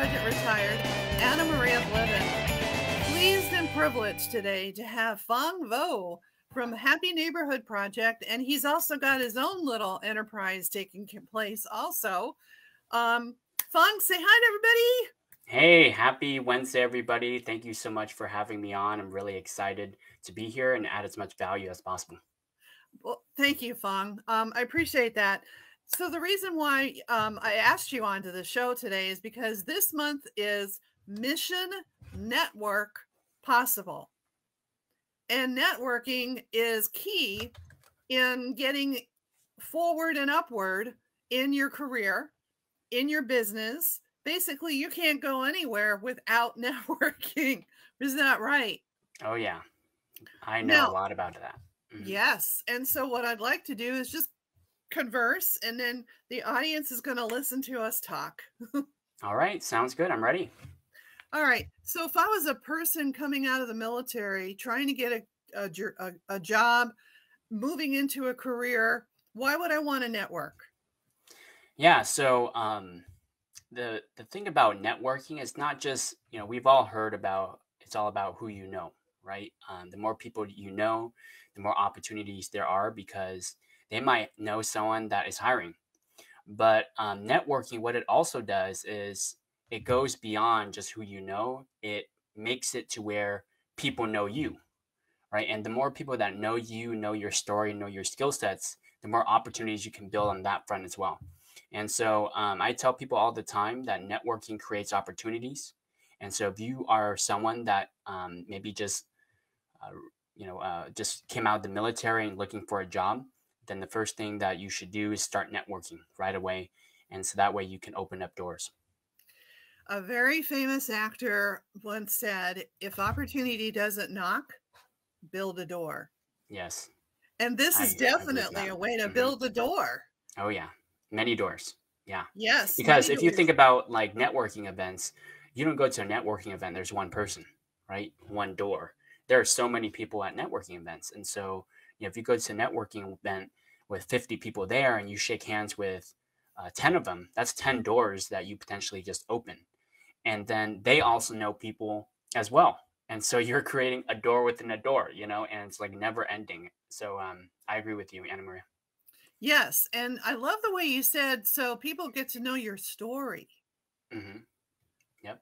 Sergeant Retired, Anna Maria Blevin. Pleased and privileged today to have Fong Vo from Happy Neighborhood Project, and he's also got his own little enterprise taking place also. Fong, say hi to everybody. Hey, happy Wednesday, everybody. Thank you so much for having me on. I'm really excited to be here and add as much value as possible. Well, thank you, Fong. I appreciate that. So the reason why I asked you onto the show today is because this month is Mission Network Possible. And networking is key in getting forward and upward in your career, in your business. Basically, you can't go anywhere without networking. Isn't that right? Oh, yeah. I know a lot about that. Yes. And so what I'd like to do is just converse, and then the audience is going to listen to us talk. All right. Sounds good. I'm ready. All right. So if I was a person coming out of the military, trying to get a job, moving into a career, why would I want to network? Yeah. So the thing about networking is not just, we've all heard about, it's all about who you know, right? The more people you know, the more opportunities there are because they might know someone that is hiring. But networking, what it also does is it goes beyond just who you know. It makes it to where people know you, right? And the more people that know you, know your story, know your skill sets, the more opportunities you can build on that front as well. And so I tell people all the time that networking creates opportunities. And so if you are someone that maybe just just came out of the military and looking for a job, then the first thing that you should do is start networking right away. And so that way you can open up doors. A very famous actor once said, if opportunity doesn't knock, build a door. Yes. And this is definitely a way to build a door. Oh, yeah. Many doors. Yeah. Yes. Because if you think about like networking events, you don't go to a networking event, there's one person, right? One door. There are so many people at networking events. And so, if you go to a networking event with 50 people there and you shake hands with 10 of them, that's 10 doors that you potentially just open. And then they also know people as well. And so you're creating a door within a door, and it's like never ending. So I agree with you, Anna Maria. Yes. And I love the way you said, so people get to know your story. Mm-hmm. Yep.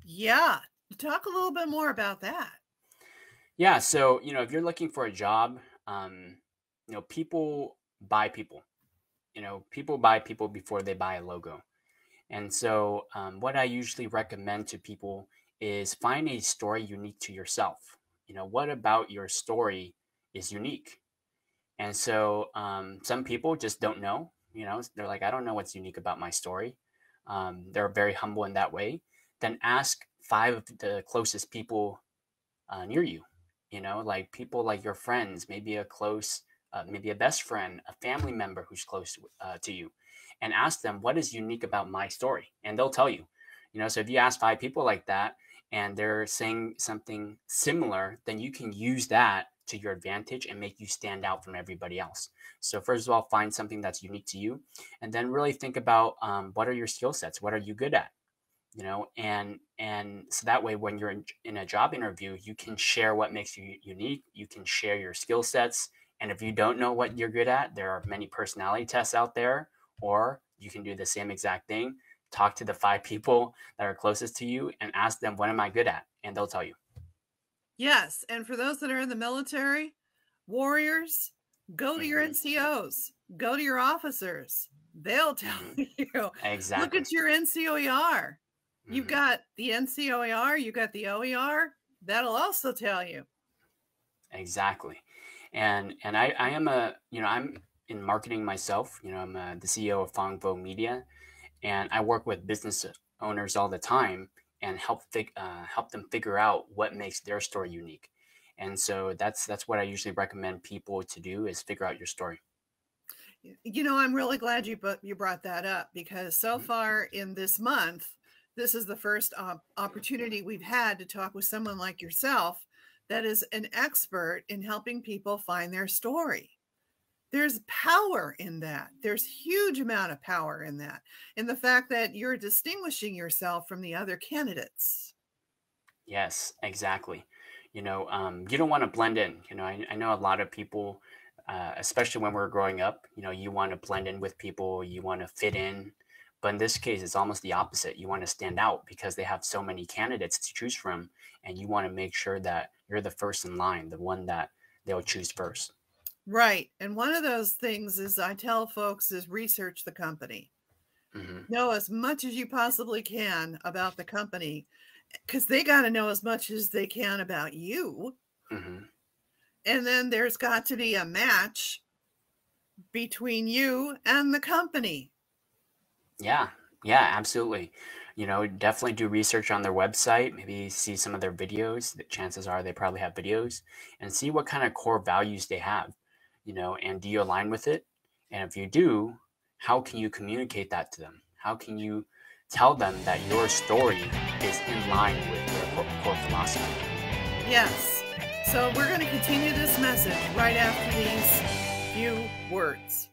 Yeah. Talk a little bit more about that. Yeah. So, if you're looking for a job, people buy people. People buy people before they buy a logo. And so what I usually recommend to people is find a story unique to yourself. What about your story is unique? And so some people just don't know, they're like, I don't know what's unique about my story. They're very humble in that way. Then ask 5 of the closest people near you, like people like your friends, maybe maybe a best friend, a family member who's close to you, and ask them, what is unique about my story? And they'll tell you, so if you ask 5 people like that and they're saying something similar, then you can use that to your advantage and make you stand out from everybody else. So first of all, find something that's unique to you, and then really think about what are your skill sets? What are you good at? And so that way, when you're in a job interview, you can share what makes you unique. You can share your skill sets. And if you don't know what you're good at, there are many personality tests out there, or you can do the same exact thing. Talk to the 5 people that are closest to you and ask them, what am I good at? And they'll tell you. Yes. And for those that are in the military, warriors, go to your NCOs, go to your officers. They'll tell you. Exactly. Look at your NCOER. You've got the NCOER, you've got the OER. That'll also tell you. Exactly. And I am I'm in marketing myself. I'm the CEO of Fong Vo Media, and I work with business owners all the time and help them figure out what makes their story unique. And so that's what I usually recommend people to do, is figure out your story. I'm really glad you brought that up, because so far in this month, this is the first opportunity we've had to talk with someone like yourself that is an expert in helping people find their story. There's power in that. There's huge amount of power in that, in the fact that you're distinguishing yourself from the other candidates. Yes, exactly. You don't want to blend in. I know a lot of people, especially when we're growing up, you want to blend in with people, you want to fit in. But in this case, it's almost the opposite. You want to stand out because they have so many candidates to choose from, and you want to make sure that you're the first in line, the one that they'll choose first. Right. And one of those things is I tell folks is research the company. Know as much as you possibly can about the company, because they got to know as much as they can about you. And then there's got to be a match between you and the company. Yeah, absolutely. Definitely do research on their website, maybe see some of their videos. The chances are they probably have videos, and see what kind of core values they have, and do you align with it? And if you do, how can you communicate that to them? How can you tell them that your story is in line with their core philosophy? Yes. So we're going to continue this message right after these few words.